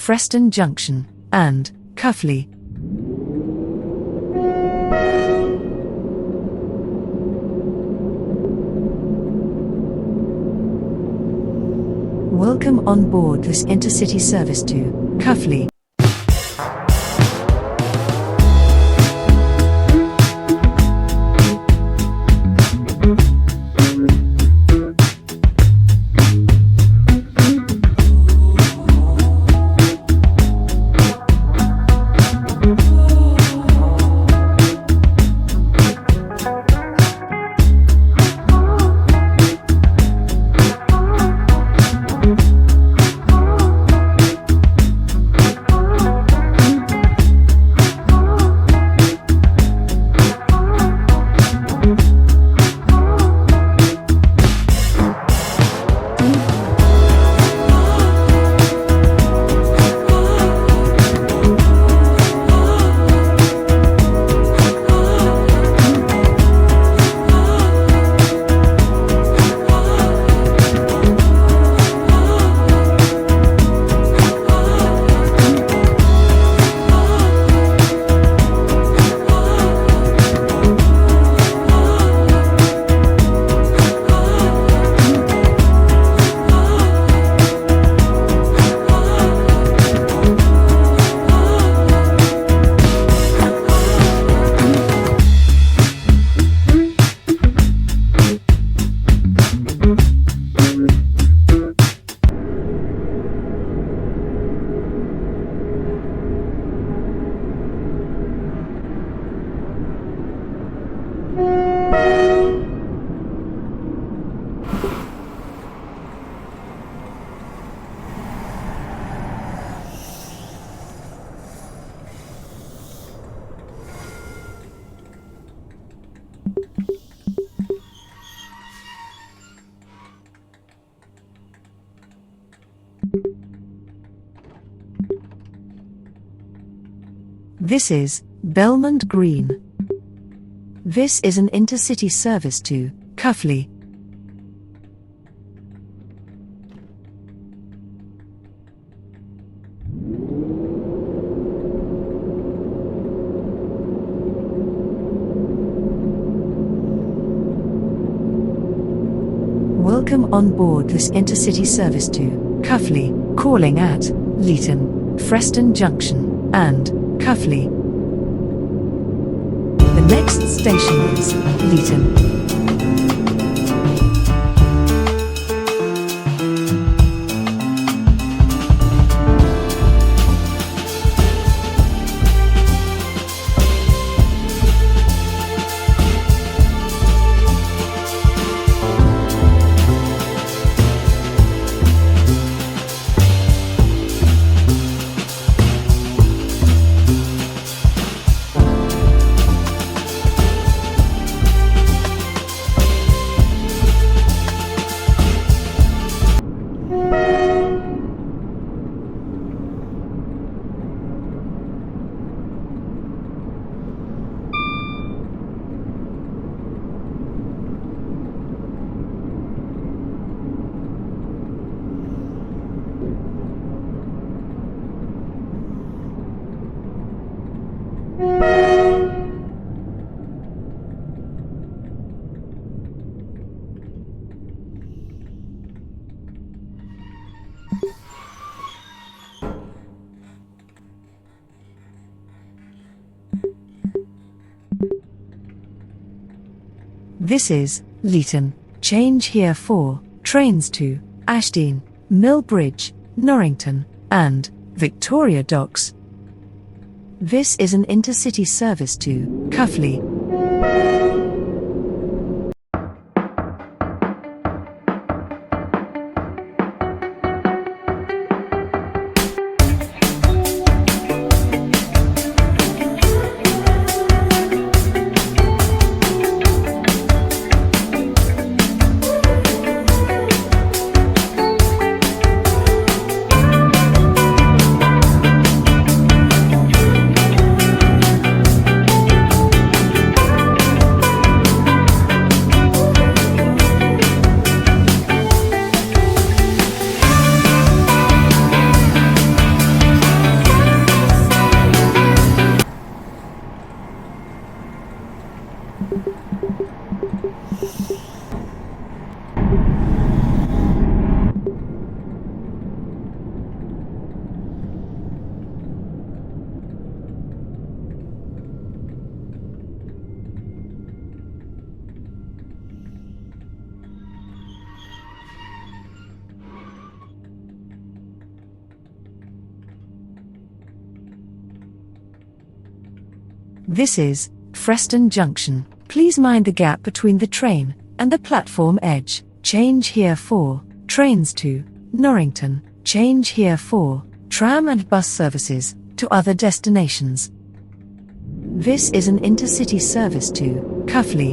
Preston Junction, and Cuffley. Welcome on board this intercity service to Cuffley. This is Belmont Green. This is an intercity service to Cuffley. Welcome on board this intercity service to Cuffley, calling at Leeton, Preston Junction, and Cuffley. The next station is Leeton. This is Leeton. Change here for trains to Ashdean, Millbridge, Norrington, and Victoria Docks. This is an intercity service to Cuffley. This is Freston Junction. Please mind the gap between the train and the platform edge. Change here for trains to Norrington. Change here for tram and bus services to other destinations. This is an intercity service to Cuffley.